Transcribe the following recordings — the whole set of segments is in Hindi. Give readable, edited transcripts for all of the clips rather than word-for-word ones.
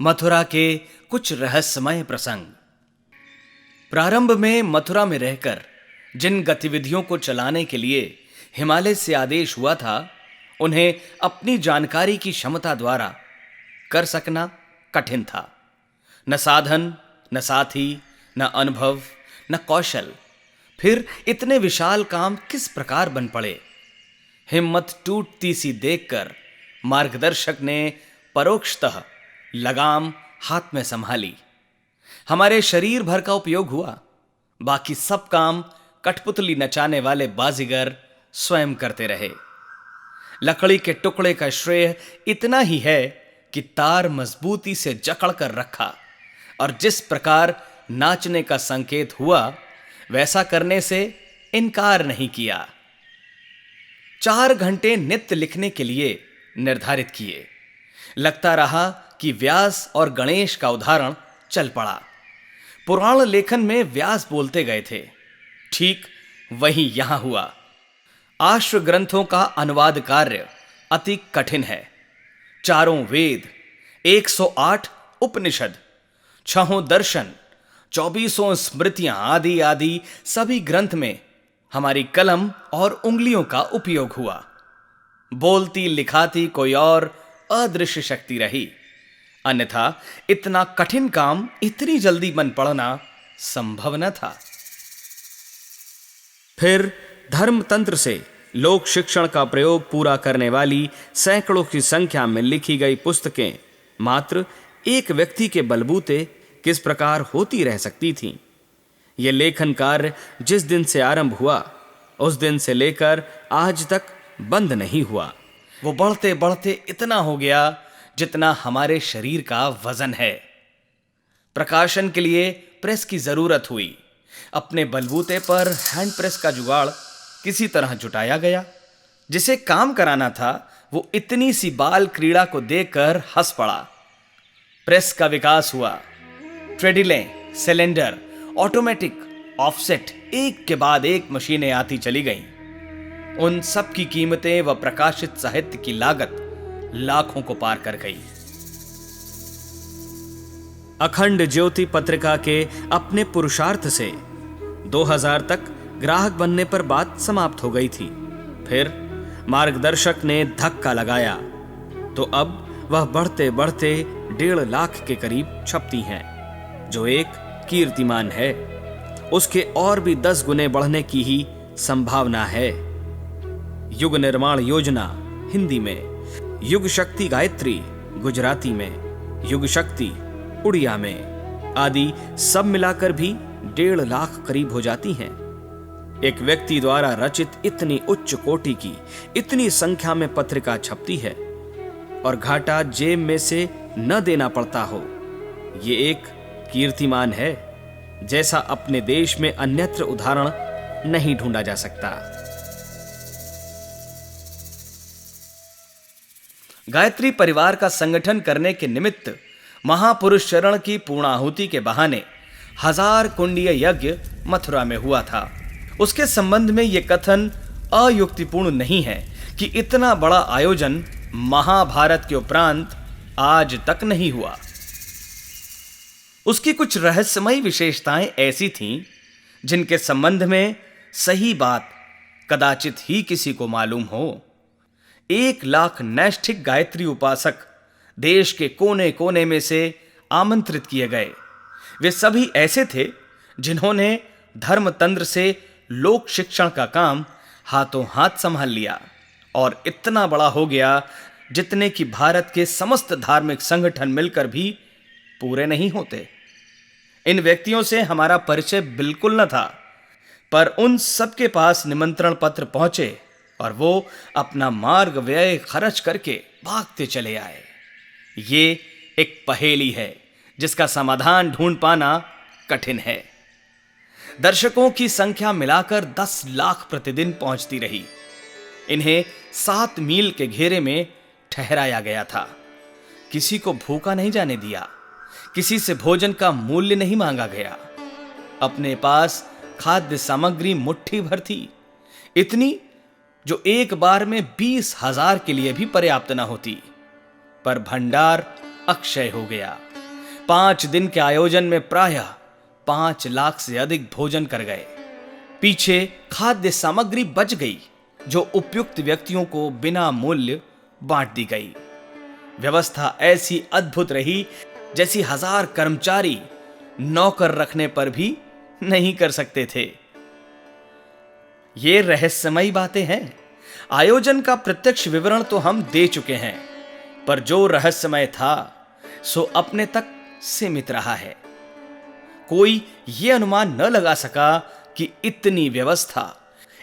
मथुरा के कुछ रहस्यमय प्रसंग। प्रारंभ में मथुरा में रहकर जिन गतिविधियों को चलाने के लिए हिमालय से आदेश हुआ था, उन्हें अपनी जानकारी की क्षमता द्वारा कर सकना कठिन था। न साधन, न साथी, न अनुभव, न कौशल। फिर इतने विशाल काम किस प्रकार बन पड़े? हिम्मत टूटती सी देखकर मार्गदर्शक ने परोक्षतः लगाम हाथ में संभाली। हमारे शरीर भर का उपयोग हुआ, बाकी सब काम कठपुतली नचाने वाले बाजीगर स्वयं करते रहे। लकड़ी के टुकड़े का श्रेय इतना ही है कि तार मजबूती से जकड़ कर रखा और जिस प्रकार नाचने का संकेत हुआ, वैसा करने से इनकार नहीं किया। 4 घंटे नित्य लिखने के लिए निर्धारित किए। लगता रहा कि व्यास और गणेश का उदाहरण चल पड़ा। पुराण लेखन में व्यास बोलते गए थे, ठीक वही यहां हुआ। आश्व ग्रंथों का अनुवाद कार्य अति कठिन है। 4 वेद, 108 उपनिषद, 6 दर्शन, 24 स्मृतियां आदि आदि सभी ग्रंथ में हमारी कलम और उंगलियों का उपयोग हुआ। बोलती लिखाती कोई और अदृश्य शक्ति रही, अन्यथा इतना कठिन काम इतनी जल्दी बन पड़ना संभव न था। फिर धर्मतंत्र से लोक शिक्षण का प्रयोग पूरा करने वाली सैकड़ों की संख्या में लिखी गई पुस्तकें मात्र एक व्यक्ति के बलबूते किस प्रकार होती रह सकती थीं? यह लेखन कार्य जिस दिन से आरंभ हुआ, उस दिन से लेकर आज तक बंद नहीं हुआ। वो बढ़ते बढ़ते इतना हो गया जितना हमारे शरीर का वजन है। प्रकाशन के लिए प्रेस की जरूरत हुई। अपने बलबूते पर हैंड प्रेस का जुगाड़ किसी तरह जुटाया गया। जिसे काम कराना था, वो इतनी सी बाल क्रीड़ा को देखकर हंस पड़ा। प्रेस का विकास हुआ। ट्रेडिलें, सिलेंडर, ऑटोमेटिक, ऑफसेट, एक के बाद एक मशीनें आती चली गईं। उन सब की कीमतें व प्रकाशित साहित्य की लागत लाखों को पार कर गई। अखंड ज्योति पत्रिका के अपने पुरुषार्थ से 2000 तक ग्राहक बनने पर बात समाप्त हो गई थी। फिर मार्गदर्शक ने धक्का लगाया तो अब वह बढ़ते बढ़ते 1.5 लाख के करीब छपती हैं, जो एक कीर्तिमान है। उसके और भी 10 गुने बढ़ने की ही संभावना है। युग निर्माण योजना हिंदी में, युग शक्ति गायत्री गुजराती में, युग शक्ति उड़िया में आदि सब मिलाकर भी 1.5 लाख करीब हो जाती हैं। एक व्यक्ति द्वारा रचित इतनी उच्च कोटि की इतनी संख्या में पत्रिका छपती है और घाटा जेब में से न देना पड़ता हो, ये एक कीर्तिमान है जैसा अपने देश में अन्यत्र उदाहरण नहीं ढूंढा जा सकता। गायत्री परिवार का संगठन करने के निमित्त महापुरुष चरण की पूर्णाहुति के बहाने 1000 कुंडीय यज्ञ मथुरा में हुआ था। उसके संबंध में यह कथन अयुक्तिपूर्ण नहीं है कि इतना बड़ा आयोजन महाभारत के उपरांत आज तक नहीं हुआ। उसकी कुछ रहस्यमयी विशेषताएं ऐसी थीं जिनके संबंध में सही बात कदाचित ही किसी को मालूम हो। 1 लाख नैष्ठिक गायत्री उपासक देश के कोने कोने में से आमंत्रित किए गए। वे सभी ऐसे थे जिन्होंने धर्मतंत्र से लोक शिक्षण का काम हाथों हाथ संभाल लिया और इतना बड़ा हो गया जितने कि भारत के समस्त धार्मिक संगठन मिलकर भी पूरे नहीं होते। इन व्यक्तियों से हमारा परिचय बिल्कुल न था, पर उन सबके पास निमंत्रण पत्र पहुंचे और वो अपना मार्ग व्यय खर्च करके भागते चले आए। ये एक पहेली है जिसका समाधान ढूंढ पाना कठिन है। दर्शकों की संख्या मिलाकर 10 लाख प्रतिदिन पहुंचती रही। इन्हें 7 मील के घेरे में ठहराया गया था। किसी को भूखा नहीं जाने दिया, किसी से भोजन का मूल्य नहीं मांगा गया। अपने पास खाद्य सामग्री मुट्ठी भर थी, इतनी जो एक बार में 20,000 के लिए भी पर्याप्त न होती, पर भंडार अक्षय हो गया। 5 दिन के आयोजन में प्रायः 5 लाख से अधिक भोजन कर गए। पीछे खाद्य सामग्री बच गई जो उपयुक्त व्यक्तियों को बिना मूल्य बांट दी गई। व्यवस्था ऐसी अद्भुत रही जैसी 1000 कर्मचारी नौकर रखने पर भी नहीं कर सकते थे। ये रहस्यमयी बातें हैं। आयोजन का प्रत्यक्ष विवरण तो हम दे चुके हैं, पर जो रहस्यमय था सो अपने तक सीमित रहा है। कोई यह अनुमान न लगा सका कि इतनी व्यवस्था,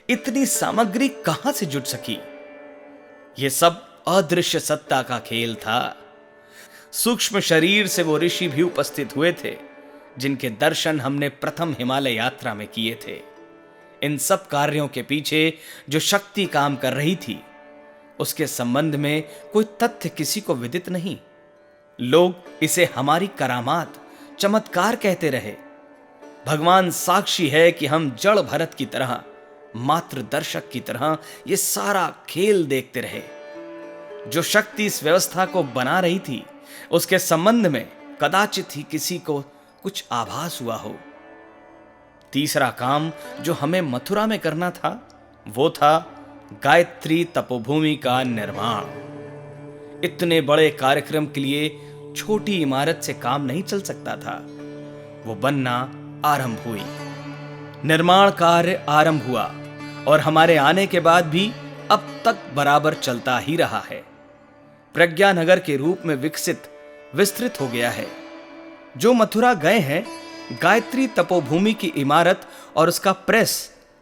इतनी सामग्री कहां से जुट सकी। यह सब अदृश्य सत्ता का खेल था। सूक्ष्म शरीर से वो ऋषि भी उपस्थित हुए थे जिनके दर्शन हमने प्रथम हिमालय यात्रा में किए थे। इन सब कार्यों के पीछे जो शक्ति काम कर रही थी, उसके संबंध में कोई तथ्य किसी को विदित नहीं। लोग इसे हमारी करामात, चमत्कार कहते रहे। भगवान साक्षी है कि हम जड़ भरत की तरह, मात्र दर्शक की तरह ये सारा खेल देखते रहे। जो शक्ति इस व्यवस्था को बना रही थी, उसके संबंध में कदाचित ही किसी को कुछ आभास हुआ हो। तीसरा काम जो हमें मथुरा में करना था, वो था गायत्री तपोभूमि का निर्माण। इतने बड़े कार्यक्रम के लिए छोटी इमारत से काम नहीं चल सकता था। वो बनना आरंभ हुई। निर्माण कार्य आरंभ हुआ और हमारे आने के बाद भी अब तक बराबर चलता ही रहा है। प्रज्ञा नगर के रूप में विस्तृत हो गया है। जो मथुरा गए हैं, गायत्री तपोभूमि की इमारत और उसका प्रेस,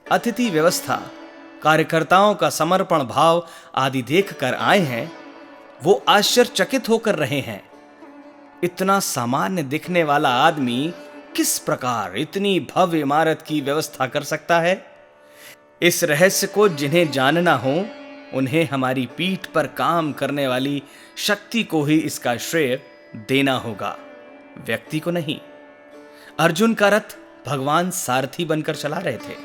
अतिथि व्यवस्था, कार्यकर्ताओं का समर्पण भाव आदि देखकर आए हैं, वो आश्चर्यचकित होकर रहे हैं। इतना सामान्य दिखने वाला आदमी किस प्रकार इतनी भव्य इमारत की व्यवस्था कर सकता है? इस रहस्य को जिन्हें जानना हो, उन्हें हमारी पीठ पर काम करने वाली शक्ति को ही इसका श्रेय देना होगा, व्यक्ति को नहीं। अर्जुन का रथ भगवान सारथी बनकर चला रहे थे।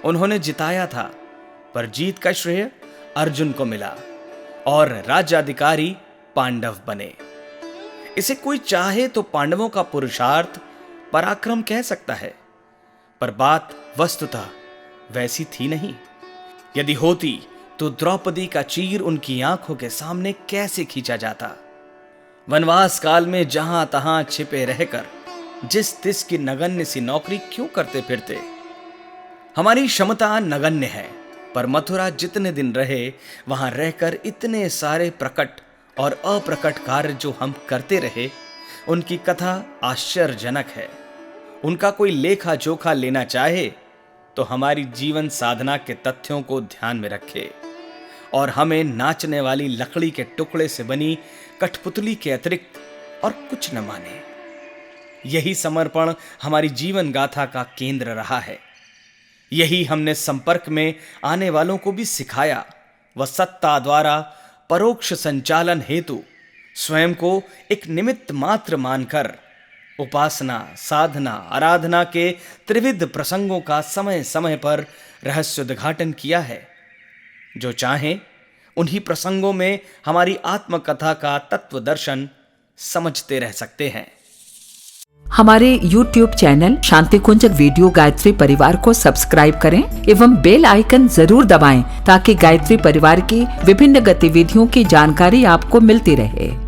उन्होंने जिताया था, पर जीत का श्रेय अर्जुन को मिला और राज्याधिकारी पांडव बने। इसे कोई चाहे तो पांडवों का पुरुषार्थ, पराक्रम कह सकता है, पर बात वस्तुतः वैसी थी नहीं। यदि होती तो द्रौपदी का चीर उनकी आंखों के सामने कैसे खींचा जाता। वनवास काल में जहां तहां छिपे रहकर जिस तिस की नगण्य सी नौकरी क्यों करते फिरते। हमारी क्षमता नगण्य है, पर मथुरा जितने दिन रहे, वहां रहकर इतने सारे प्रकट और अप्रकट कार्य जो हम करते रहे, उनकी कथा आश्चर्यजनक है। उनका कोई लेखा जोखा लेना चाहे तो हमारी जीवन साधना के तथ्यों को ध्यान में रखे और हमें नाचने वाली लकड़ी के टुकड़े से बनी कठपुतली के अतिरिक्त और कुछ न माने। यही समर्पण हमारी जीवन गाथा का केंद्र रहा है। यही हमने संपर्क में आने वालों को भी सिखाया। वह सत्ता द्वारा परोक्ष संचालन हेतु स्वयं को एक निमित्त मात्र मानकर उपासना, साधना, आराधना के त्रिविध प्रसंगों का समय समय पर रहस्योद्घाटन किया है। जो चाहें उन्हीं प्रसंगों में हमारी आत्मकथा का तत्व दर्शन समझते रह सकते हैं। हमारे YouTube चैनल शांति कुंज वीडियो गायत्री परिवार को सब्सक्राइब करें एवं बेल आइकन जरूर दबाएं ताकि गायत्री परिवार की विभिन्न गतिविधियों की जानकारी आपको मिलती रहे।